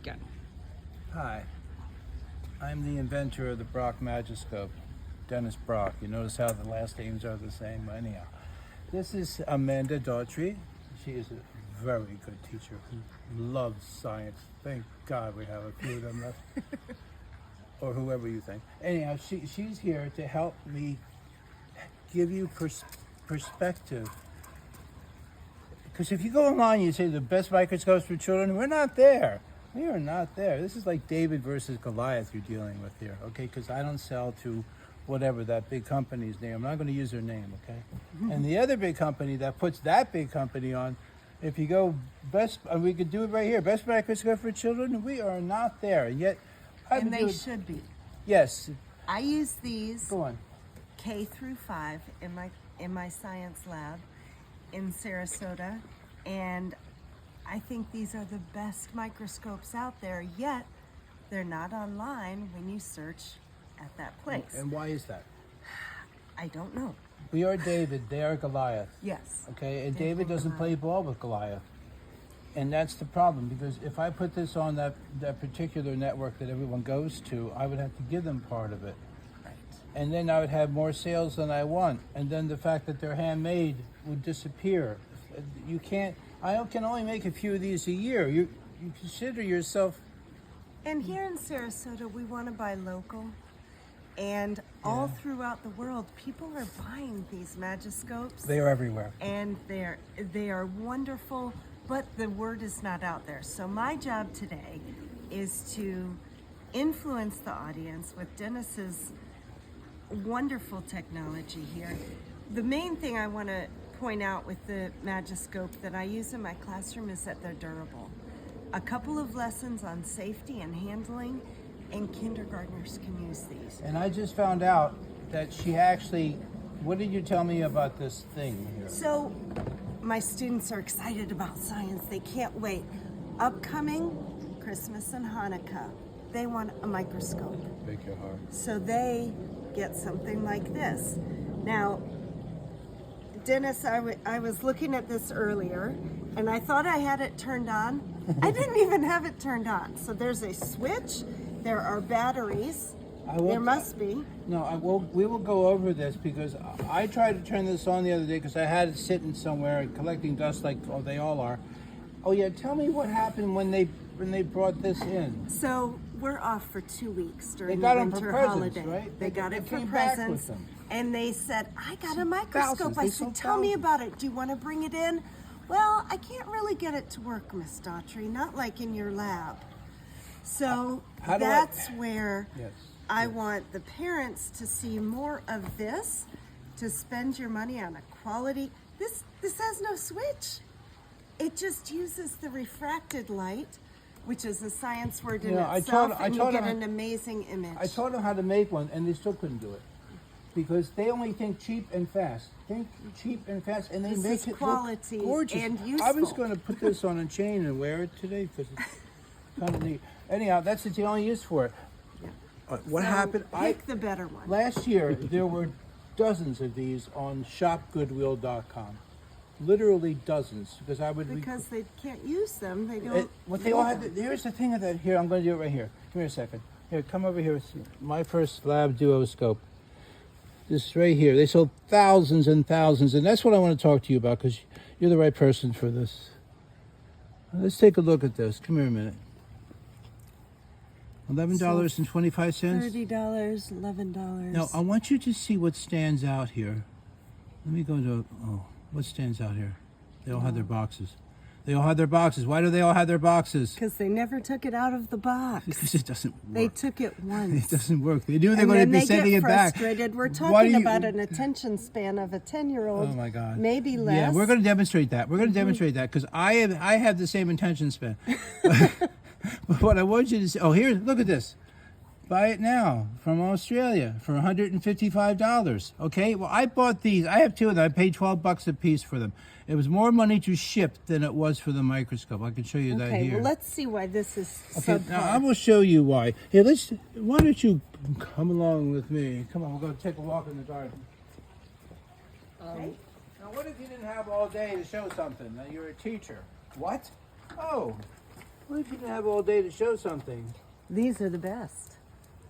Go. Hi, I'm the inventor of the Brock Magiscope, Dennis Brock. You notice how the last names are the same? Anyhow, this is Amanda Daughtry. She is a very good teacher who loves science. Thank God we have a few of them left. Or whoever you think. Anyhow, she's here to help me give you perspective. Because if you go online, you say the best microscopes for children, we're not there. We are not there. This is like David versus Goliath you're dealing with here, okay? Because I don't sell to whatever that big company's name. I'm not going to use their name, okay? And the other big company that puts that big company on, if you go we could do it right here, best microscope for children, we are not there. And yet, And they should be. Yes. I use these Go on. K through 5 in my science lab in Sarasota, and I think these are the best microscopes out there, yet they're not online when you search at that place. And why is that? I don't know. We are David, they are Goliath. Yes. Okay, and David doesn't play ball with Goliath. And that's the problem, because if I put this on that particular network that everyone goes to, I would have to give them part of it. Right. And then I would have more sales than I want. And then the fact that they're handmade would disappear. You can't, I can only make a few of these a year. You consider yourself... And here in Sarasota, we want to buy local. And all throughout the world, people are buying these Magiscopes. They are everywhere. And they are wonderful, but the word is not out there. So my job today is to influence the audience with Dennis's wonderful technology here. The main thing I want to point out with the Magiscope that I use in my classroom is that they're durable. A couple of lessons on safety and handling, and kindergartners can use these. And I just found out that she actually, what did you tell me about this thing here? So my students are excited about science. They can't wait. Upcoming Christmas and Hanukkah, they want a microscope. Break your heart. So they get something like this. Now, Dennis, I was looking at this earlier, and I thought I had it turned on. I didn't even have it turned on. So there's a switch. There are batteries. There must be. No, we will go over this, because I tried to turn this on the other day because I had it sitting somewhere collecting dust like they all are. Oh yeah, tell me what happened when they brought this in. So we're off for 2 weeks during They got the them for winter presents, holiday. right? They got it for came back with presents. them. And they said, I got a microscope. Thousands. I They said, sold tell me thousands. about it. Do you want to bring it in? Well, I can't really get it to work, Miss Daughtry, not like in your lab. So that's where I want the parents to see more of this, to spend your money on a quality. This has no switch. It just uses the refracted light, which is a science word in itself, and you get an amazing image. I taught them how to make one, and they still couldn't do it. Because they only think cheap and fast. Think cheap and fast, and they make it quality look gorgeous. and useful. I was going to put this on a chain and wear it today because it's kind of neat. Anyhow, that's the only use for it. What happened? Pick the better one. Last year, there were dozens of these on shopgoodwill.com. Literally dozens, because Because they can't use them. They don't. They all had. Here's the thing of that. Here, I'm going to do it right here. Come here a second. Here, come over here. My first lab duoscope. This right here. They sold thousands and thousands, and that's what I want to talk to you about, because you're the right person for this. Let's take a look at this. Come here a minute. $11.25. $30, $11. Now, I want you to see what stands out here. Let me go to, what stands out here? They all had their boxes. They all had their boxes. Why do they all have their boxes? Because they never took it out of the box. Because it doesn't work. They took it once. It doesn't work. They knew they're going to be sending it back. We're talking about an attention span of a 10-year-old. Oh my God. Maybe less. Yeah, we're going to demonstrate that. We're going to demonstrate that, because I have the same attention span. But what I want you to see, here, look at this. Buy it now from Australia for $155. Okay, well, I bought these. I have two of them. I paid $12 a piece for them. It was more money to ship than it was for the microscope. I can show you that here. Okay, well, let's see why this is subpar. Now I will show you why. Here, why don't you come along with me? Come on, we're going to take a walk in the garden. Okay. Now, what if you didn't have all day to show something? Now, you're a teacher. What? Oh. What if you didn't have all day to show something? These are the best.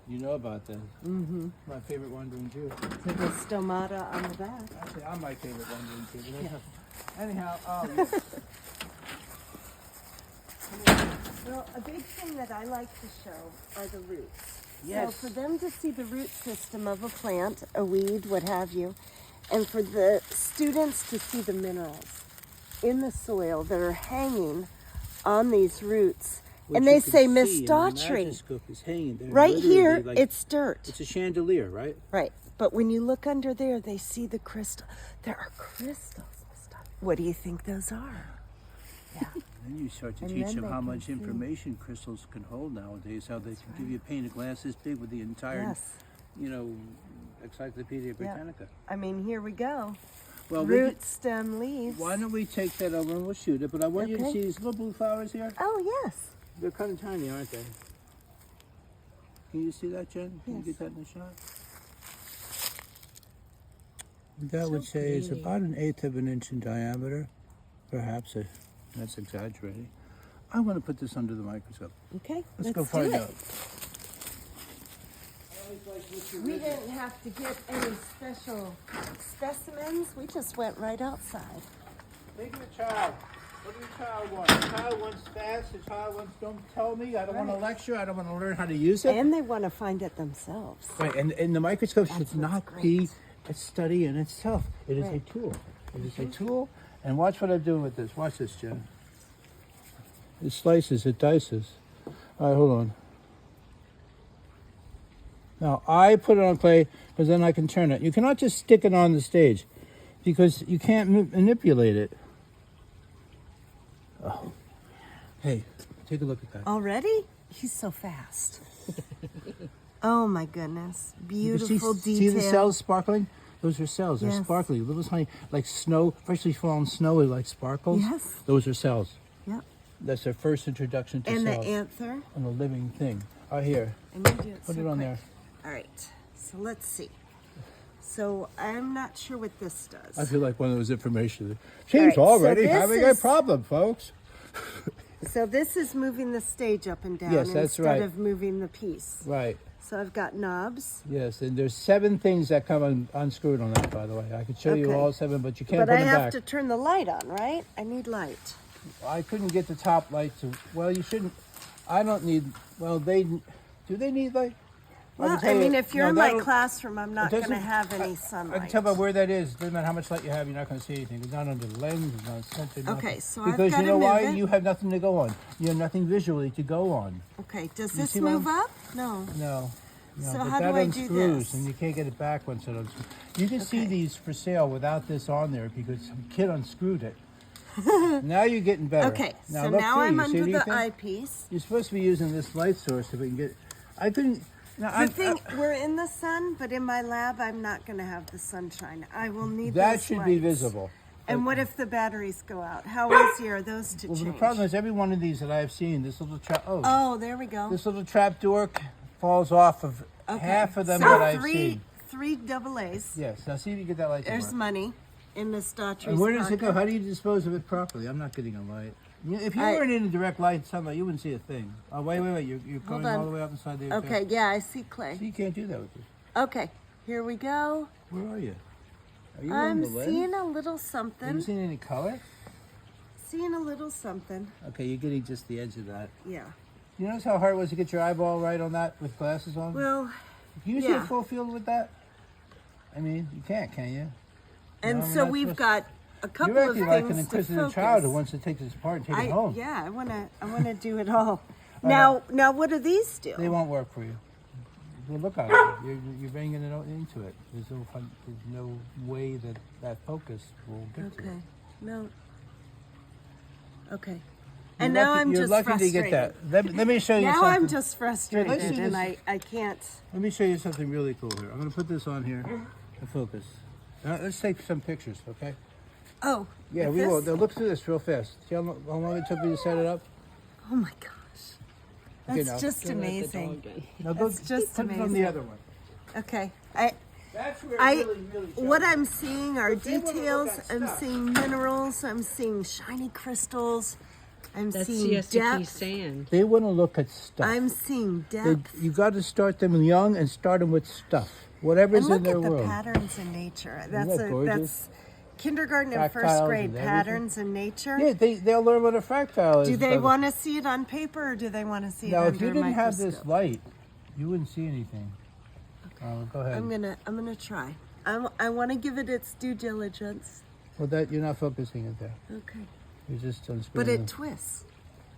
You know about them. Mm-hmm. My favorite one doing too. So the stomata on the back. Actually, I'm my favorite one doing too. But Yeah. anyhow, Well, a big thing that I like to show are the roots. Yes. So for them to see the root system of a plant, a weed, what have you, and for the students to see the minerals in the soil that are hanging on these roots. And they say, Miss Daughtry, Magiscope is hanging there. right here, Like, it's dirt. it's a chandelier, right? Right. But when you look under there, they see the crystal. There are crystals, Miss Daughtry. What do you think those are? Yeah. Then you start to And teach then them they how can much see. information crystals can hold nowadays, how they can give you a pane of glass this big with the entire, Yes. Encyclopedia Yeah. Britannica. I mean, here we go. Well, Root, stem, leaves. why don't we take that over and we'll shoot it? But I want you to Okay. see these little blue flowers here. Oh, yes. They're kind of tiny, aren't they? Can you see that, Jen? Can you Yes. get that in the shot? That So would say it's pretty. about 1/8 of an inch in diameter. Perhaps that's exaggerating. I'm going to put this under the microscope. Okay, Let's go do find it. out. We didn't have to get any special specimens. We just went right outside. Think of a child. What does a child want? A child wants fast. A child wants, don't tell me. I don't want to Right. lecture. I don't want to learn how to use it. And they want to find it themselves. Right, and the microscope That's should what's not great. be a study in itself. It is Right. a tool. It is a tool. And watch what I'm doing with this. Watch this, Jen. It slices, it dices. All right, hold on. Now, I put it on clay because then I can turn it. You cannot just stick it on the stage because you can't manipulate it. Oh. Hey, take a look at that. Already? He's so fast. Oh my goodness. You can Beautiful see detail. the cells sparkling? Those are cells. They're Yes. sparkly, little tiny, like snow. Freshly fallen snow is like sparkles. Yes. Those are cells. Yep. That's their first introduction to And the cells. anther. And a living thing. Oh, here. And you do it Put so it on quick. there. All right. So let's see. So I'm not sure what this does. I feel like one of those information. All She's right, so already this having a is- problem, folks. So this is moving the stage up and down Yes, that's instead right. of moving the piece. Right. So I've got knobs, Yes, and there's 7 things that come unscrewed on that, by the way. I could show you Okay. all 7, but you can't but put I them have back. to turn the light on, right? I need light. I couldn't get the top light to. Well, you shouldn't. I don't need. Well, do they need light? Well, can I tell you- mean, if you're no, in my that'll- classroom, I'm not it going to doesn't- have any I sunlight. can tell by where that is. Doesn't matter how much light you have, you're not going to see anything. It's not under the lens. It's not centered. Okay, nothing. so I've because gotta you know move why? it. You have nothing to go on. You have nothing visually to go on. Okay, does You this see what move I'm- up? No. No. No, So but how that do I do unscrews, this? and you can't get it back once it unscrews. You can see Okay. these for sale without this on there because some kid unscrewed it. Now you're getting better. Okay, so look now through. I'm You see under the anything? eyepiece. You're supposed to be using this light source if we can get. I couldn't. Now, The thing, we're in the sun, but in my lab, I'm not going to have the sunshine. I will need that those should be lights. visible. And what if the batteries go out? How easy are those to Well, change? the problem is every one of these that I have seen, this little trap. Oh, Oh, there we go. this little trap door falls off of Okay. half of them so that I've three, seen. three double A's. Yes. Now see if you get that light to There's work. money in Miss Daughtry's And where does it go? pocket. How do you dispose of it properly? I'm not getting a light. If you I- weren't in a direct light sunlight, you wouldn't see a thing. Oh, wait. You're going on. all the way up inside the Okay, yeah, I see So clay. you can't do that with this. Okay, here we go. Where are you? Are you on I'm the lens? seeing a little Are you something. seeing any color? Seeing a little something. Okay, you're getting just the edge of that. Yeah. You notice how hard it was to get your eyeball right on that with glasses on? Well, Can you see yeah. a full field with that? I mean, you can't, can you? and No, I mean, so that's we've what's- got a couple You're of acting things like an to inquisitive focus. child who wants to take this apart and take it home. Yeah, I wanna do it all. Now, what do these do? They won't work for you. Well, look at it. You're bringing it into it. There's no way that focus will get to Okay. it. No. Okay. You're And now lucky- I'm you're just lucky frustrated. to get that. Let me show you Now something. I'm just frustrated, let's do and this. I can't. Let me show you something really cool here. I'm going to put this on here to focus. Now, let's take some pictures, okay? Oh. Yeah, with we will. this? Now, look through this real fast. See how long it took me to set it up? Oh my gosh. Okay, That's now- just amazing. Now go That's just put it on the amazing. other one. Okay. That's where I it really shows. what I'm seeing are If they wanna look details. at I'm stuff. seeing minerals. I'm seeing shiny crystals. I'm That's seeing CSTP depth. sand. They want to look at stuff. I'm seeing They- depth. you got to start them young and start them with stuff. And Whatever's in look their at the world. patterns in nature. that gorgeous? That's kindergarten and Fractals first grade and everything. patterns in nature. Yeah, they'll learn what a fractale is. Do they but- want to see it on paper or do they want to see Now, it if under you a didn't have microscope? this light, you wouldn't see anything. Go ahead. I'm gonna try. I want to give it its due diligence. Well, that you're not focusing it there. Okay. You're just on But screen. it twists.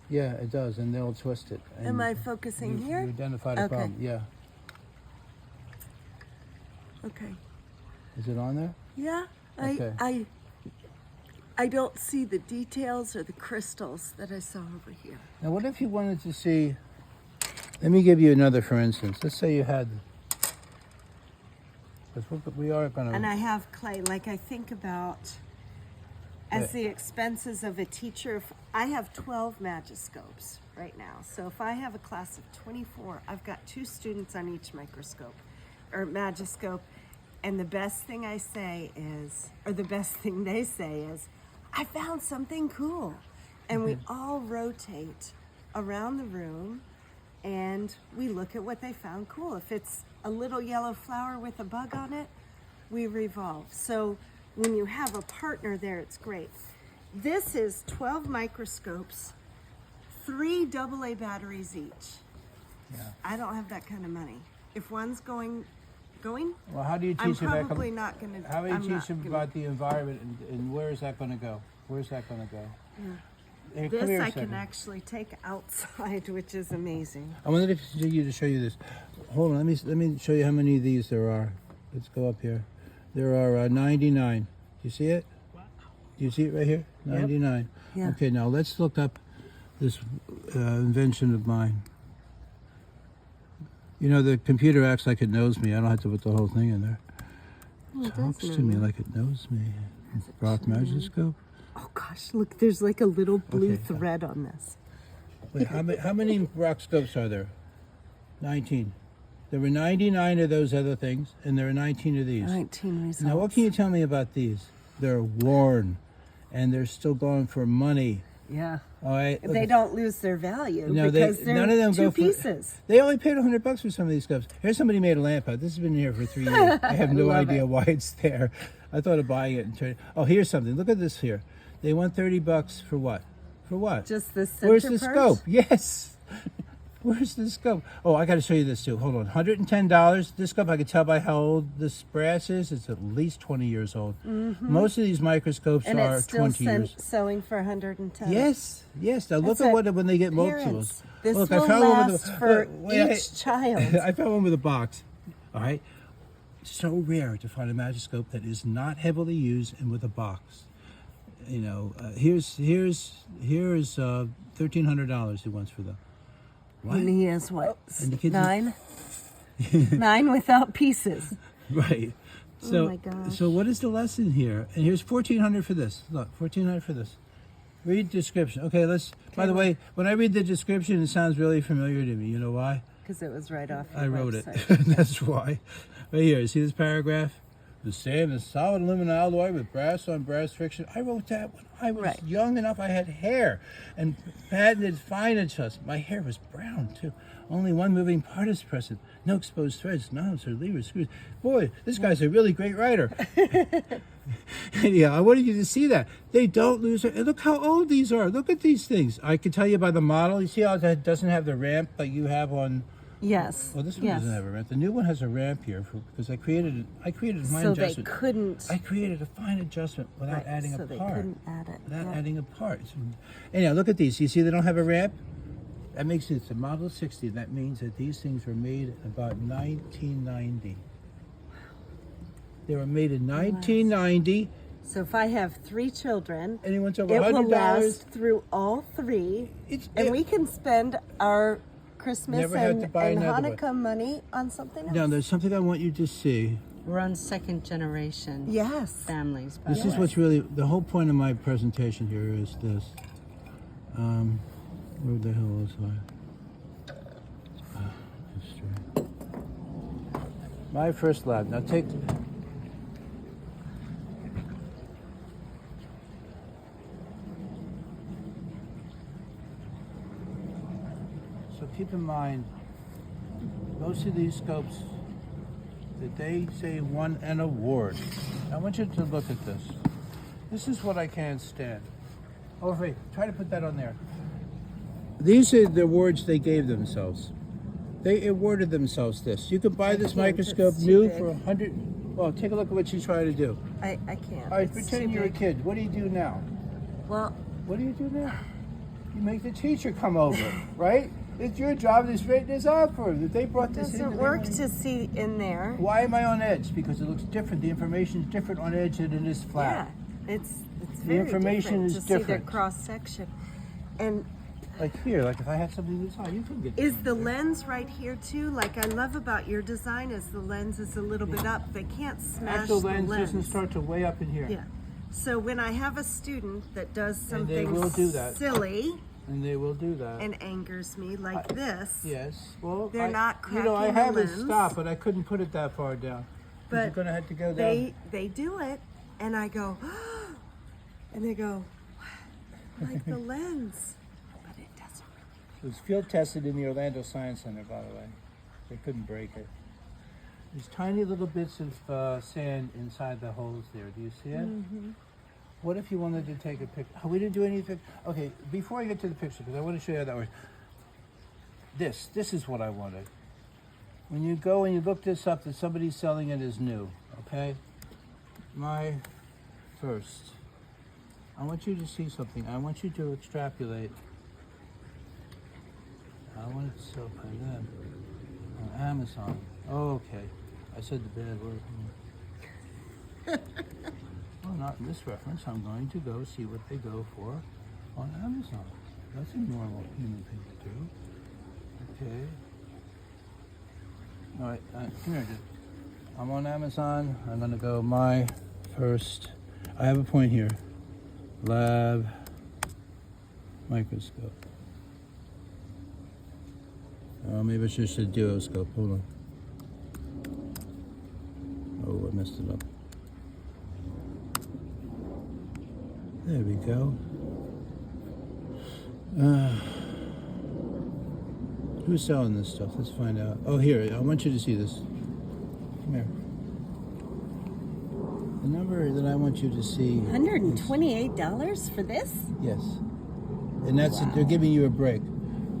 Yeah, it does, and they'll twist it. And Am I focusing you, here? You identified a Okay. problem. Yeah. Okay. Is it on there? Yeah. Okay. I don't see the details or the crystals that I saw over here. Now, what if you wanted to see? Let me give you another, for instance. Let's say you had. Because we are going to. And I have clay. Like I think about as Right. the expenses of a teacher. If I have 12 Magiscopes right now. So if I have a class of 24, I've got 2 students on each microscope or Magiscope. And the best thing I say is, or the best thing they say is, I found something cool. And we all rotate around the room and we look at what they found cool. If it's a little yellow flower with a bug on it, we revolve. So when you have a partner there, it's great. This is 12 microscopes, 3 AA batteries each. Yeah. I don't have that kind of money. If one's going, Well, how do you I'm teach them? probably not going to. How do you teach them about the environment and where is that going to go? Where's that going to go? Hey, come This here a I can second. actually take outside, which is amazing. I wanted to show you this. Hold on, let me show you how many of these there are. Let's go up here. There are 99. Do you see it? Do you see it right here? 99. Yeah. Okay, now let's look up this invention of mine. You know, the computer acts like it knows me. I don't have to put the whole thing in there. Oh, It talks to me like it knows me. Brock Magiscope. Oh gosh, look, there's like a little blue Okay. thread on this. Wait, how many Brock scopes are there? 19. There were 99 of those other things, and there are 19 of these. 19 results. Now, what can you tell me about these? They're worn, and they're still going for money. Yeah. All right. They don't lose their value No, because they're none of them 2 go for. pieces. They only paid $100 for some of these cups. Here's somebody made a lamp out. This has been here for 3 years. I have no Love idea it. why it's there. I thought of buying it and turning. Oh, here's something. Look at this here. They want $30 for what? For what? Just the center Where's the perch? scope? Yes. Where's the scope? Oh, I got to show you this too. Hold on. $110. This scope, I can tell by how old this brass is. It's at least 20 years old. Most of these microscopes And are it's still 20 years. selling for 110. Yes, yes. Now look That's at it. what when they get Parents, multiples. this Look, will I found one last with a, for wait, each child. I found one with a box. All right. So rare to find a Magiscope that is not heavily used and with a box. You know, here's $1,300 he wants for them. What? And he has what? And the kids- 9? 9 without pieces. Right. So, my gosh. so what is the lesson here? And here's $1,400 for this. Look, $1,400 for this. Read description. Okay, let's. By the way, when I read the description, it sounds really familiar to me. You know why? Because it was right off your I wrote website. it. That's why. Right here. See this paragraph? The sand is solid aluminum alloy with brass on brass friction. I wrote that when I was Right. young enough. I had hair and patented fine adjustment. My hair was brown too. Only one moving part is present. No exposed threads, knobs, or levers, screws. Boy, this guy's a really great writer. Anyhow, I wanted you to see that. They don't lose their. Look how old these are. Look at these things. I can tell you by the model. You see how it doesn't have the ramp like you have on. Yes. Well, this one yes. doesn't have a ramp. The new one has a ramp here because I created a fine So adjustment. they couldn't. I created a fine adjustment without right, adding so a they part. couldn't add it. Without yeah. adding a part. Anyhow, look at these. You see they don't have a ramp? That makes it a Model 60. That means that these things were made about 1990. They were made in 1990. So if I have 3 children, Anyone's over it will $100. last through all 3, and we can spend our Christmas Never have and, to buy and another one. Hanukkah money on something else. Now, there's something I want you to see. We're on second generation Yes. families. By This the is way. what's really the whole point of my presentation here is this. Where the hell is I? History. My first lab. Now take. keep in mind, most of these scopes that they say won an award. I want you to look at this. This is what I can't stand. Oh, wait, try to put that on there. These are the awards they gave themselves. They awarded themselves this. You could buy this can't, microscope it's too new big. for $100. Well, take a look at what she's trying to do. I can't. All right, It's pretend too you're a big. kid. What do you do now? Well, What do you do now? You make the teacher come over, right? It's your job to straighten this out for them. If they brought this in, doesn't work to see in there. Why am I on edge? Because it looks different. The information is different on edge than it is flat. Yeah, it's very information different is to see different. the cross section. And Like here, like if I had something this high, you could get. is the lens right here too? Like I love about your design is the lens is a little bit up. They can't smash Actual the lens lens. doesn't start to way up in here. Yeah. So when I have a student that does And they something will do that. silly And they will do that. and angers me like this, Yes. Well, They're not You know, I cracking the have it lens. stopped, but I couldn't put it that far down. You're but gonna have to go down. they do it, and I go, and they go, like the lens, but it doesn't. It was field tested in the Orlando Science Center, by the way. They couldn't break it. There's tiny little bits of sand inside the holes there. Do you see it? Mm-hmm. What if you wanted to take a picture? Oh, we didn't do anything. Okay, before I get to the picture, because I want to show you how that works. This is what I wanted. When you go and you look this up, that somebody's selling it as new, okay? My first. I want you to see something. I want you to extrapolate. I want it to sell by them on Amazon. Oh, okay. I said the bad word. Well, not in this reference. I'm going to go see what they go for on Amazon. That's a normal human thing to do. Okay. All right. Here. I'm on Amazon. I'm going to go my first. I have a point here. Lab microscope. Oh, maybe I should say duoscope. Hold on. Oh, I messed it up. There we go. Who's selling this stuff? Let's find out. Oh, here. I want you to see this. Come here. The number that I want you to see. $128 for this? Yes. And that's they're giving you a break.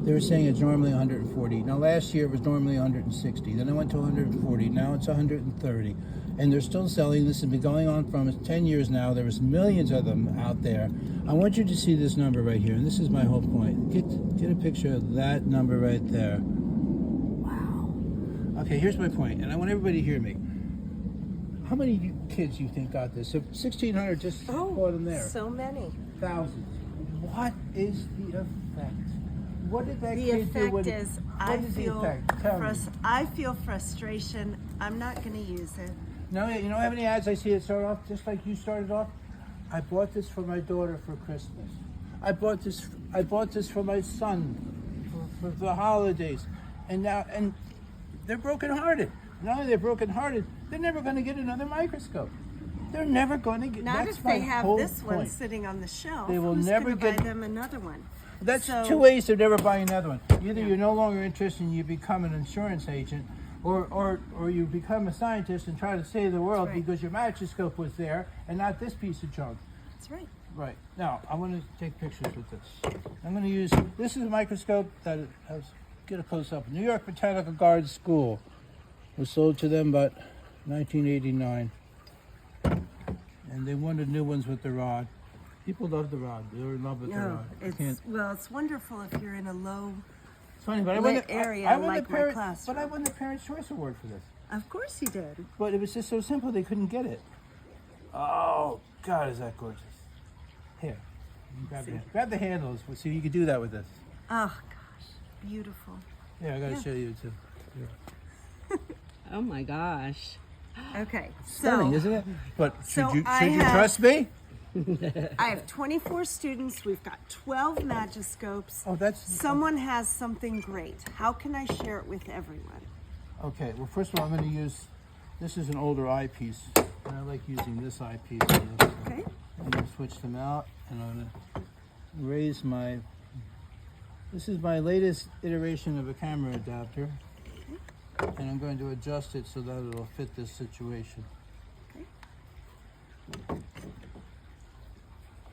They were saying it's normally 140. Now last year it was normally 160. Then it went to 140. Now it's 130. And they're still selling this. It's been going on for almost 10 years now. There was millions of them out there. I want you to see this number right here. And this is my whole point. Get a picture of that number right there. Wow. Okay, here's my point. And I want everybody to hear me. How many kids you think got this? 1,600 just bought them there. So many. Thousands. What is the effect? What did that The kid do? effect is I feel frustration. I'm not going to use it. No, you know how many ads I see that start off just like you started off? I bought this for my daughter for Christmas. I bought this for my son for the holidays. And they're brokenhearted. Not only they're brokenhearted, they're never going to get another microscope. They're never going to get. Not that's if they my have whole this one point. sitting on the shelf. They will Who's never gonna buy get- them another one. That's So- two ways of never buying another one. Either Yeah. you're no longer interested and you become an insurance agent, or you become a scientist and try to save the world That's right. because your microscope was there and not this piece of junk. That's right. Right. Now, I want to take pictures with this. I'm going to use, this is a microscope that has, get a close up. New York Botanical Gardens School was sold to them about 1989. And they wanted new ones with the rod. People love the rod. They're in love with the No, rod. You it's can't- it's wonderful if you're in a low. It's funny, but I lit won the area I won like the my parent, classroom. but I won the Parents' Choice Award for this. Of course you did. But it was just so simple they couldn't get it. Oh God, is that gorgeous? Here, you grab the handles. So you can do that with this. Oh gosh, beautiful. Yeah, I gotta Yeah. show you too. Oh my gosh. Okay, Stunning, so isn't it? But so should you I have- trust me? I have 24 students. We've got 12 Magiscopes. Oh, that's Someone has something great. How can I share it with everyone? okay. Well, first of all, I'm going to use. This is an older eyepiece, and I like using this eyepiece. On this. Okay. I'm going to switch them out, and I'm going to raise my This is my latest iteration of a camera adapter. And I'm going to adjust it so that it'll fit this situation. Okay.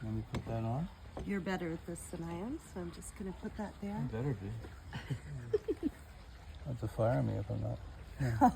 Let me put that on. You're better at this than I am, so I'm just going to put that there. Better be. Have to fire me if I'm not.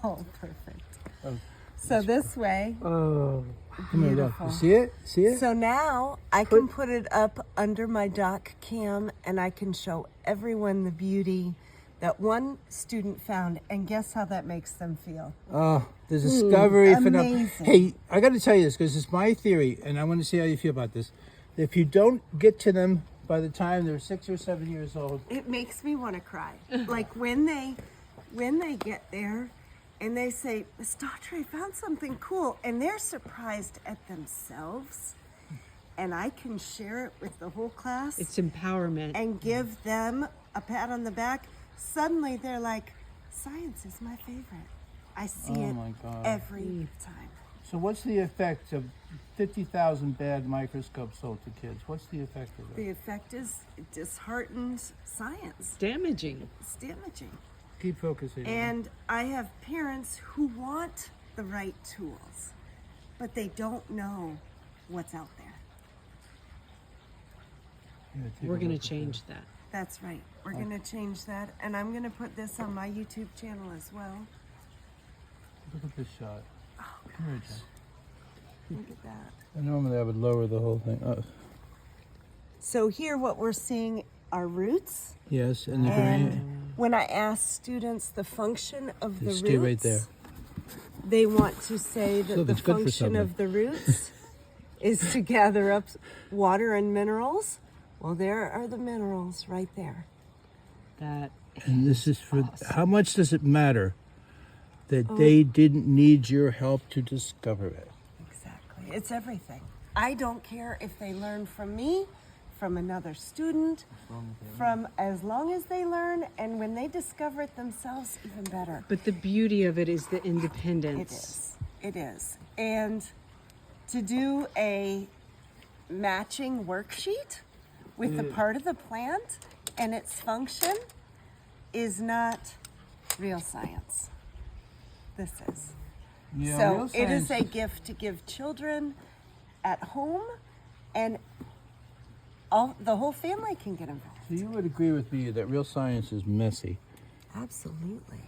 Oh, perfect. Oh, So this way, oh, come here, look. beautiful. You see it? See it? So now I can put it up under my dock cam and I can show everyone the beauty that one student found. And guess how that makes them feel? Oh, the discovery. amazing. Hey, I got to tell you this because it's my theory, and I want to see how you feel about this. If you don't get to them by the time they're 6 or 7 years old, It makes me want to cry. Like when they get there and they say, Miss Daughtry, I found something cool, and they're surprised at themselves, and I can share it with the whole class It's empowerment. and give them a pat on the back. Suddenly they're like, science is my favorite. I see Oh it my God. every time. so what's the effect of 50,000 bad microscopes sold to kids? What's the effect of that? The effect is it disheartens science. Damaging. It's damaging. Keep focusing. And I have parents who want the right tools, but they don't know what's out there. Yeah, take We're a going look to at change that. That's right. We're going to change that, and I'm going to put this on my YouTube channel as well. Look at this shot. Oh, Come here, gosh. Jen. Look at that. And normally I would lower the whole thing. Oh, So here what we're seeing are roots. yes, and the And green. when I ask students the function of the Just roots, stay right there. they want to say that Look, the it's good for function something. of the roots is to gather up water and minerals. Well, there are the minerals right there. That And this is for how much does it matter that Oh. they didn't need your help to discover it? Exactly. It's everything. I don't care if they learn from me, from another student, from as long as they learn, and when they discover it themselves, even better. But the beauty of it is the It independence. is. It is. And to do a matching worksheet with the part of the plant and its function is not real science. This is. Yeah, So real it is science- a gift to give children at home, and all the whole family can get involved. So you would agree with me that real science is messy. Absolutely.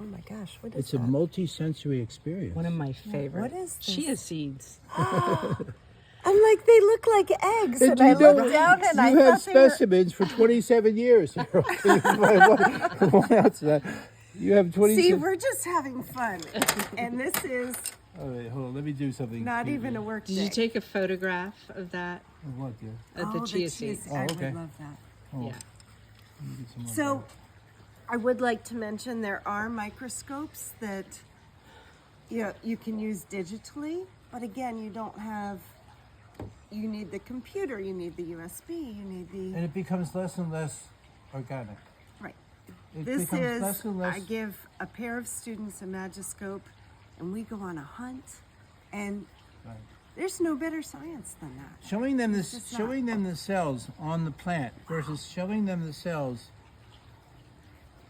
Oh my gosh, what is It's a that? multi-sensory experience. One of my favorite. What is this? Chia seeds. I'm like, they look like eggs, and I you look don't- down and I you have thought they were. specimens for 27 years. What else? You have 27. See, we're just having fun, and this is Oh, wait, hold on. Let me do something. not cute even here. a work Did day. you take a photograph of that? Oh, what, dear? Of the chia seeds? I Oh, okay. would love that. Oh, Yeah. let me get some more So, back. I would like to mention there are microscopes that you can use digitally, but again, you don't have. You need the computer, you need the USB, you need the And it becomes less and less organic. right. It This becomes is less and less. I give a pair of students a Magiscope, and we go on a hunt, and Right. there's no better science than that. Showing them It's just not. showing them the cells on the plant versus showing them the cells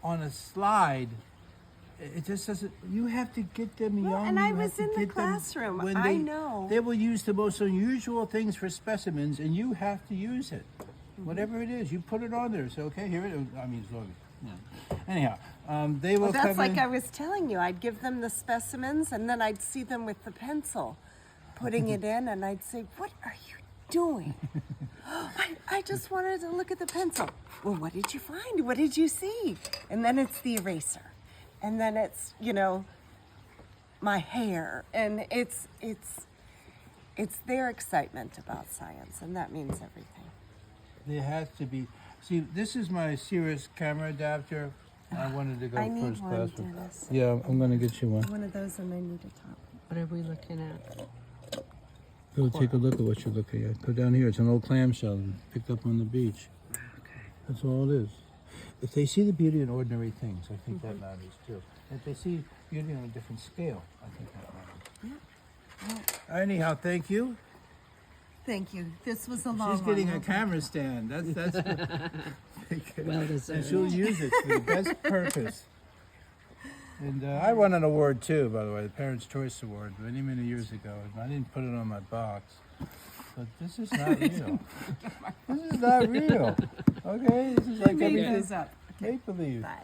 on a slide. It just doesn't. You have to get them Well, young. and I you have was to in the get them classroom. when I they- know. They will use the most unusual things for specimens, and you have to use it. Mm-hmm. Whatever it is, you put it on there. Say, okay, here it is. I mean, as long as, yeah. Anyhow, they will Well, that's come like in. I was telling you. I'd give them the specimens, and then I'd see them with the pencil, putting it in, and I'd say, "What are you doing?" I just wanted to look at the pencil. Well, what did you find? What did you see? And then it's the eraser, and then it's my hair, and it's their excitement about science, and that means everything. There has to be. See, this is my Cirrus camera adapter. I wanted to go I need first one, class. Dennis. Yeah, I'm gonna get you one. One of those, and I need a top. What are we looking at? Go take a look at what you're looking at. Go down here. It's an old clamshell picked up on the beach. Okay. That's all it is. If they see the beauty in ordinary things, I think that matters too. If they see beauty on a different scale, I think that matters. Anyhow, thank you. Thank you. This was a long She's getting one. a camera stand. That's Well And deserved. she'll use it for the best purpose. And I won an award too, by the way, the Parents' Choice Award, many, many years ago. And I didn't put it on my box. But this is not real. This is not real. Okay? This is like Make everything those up. make believe. Bye.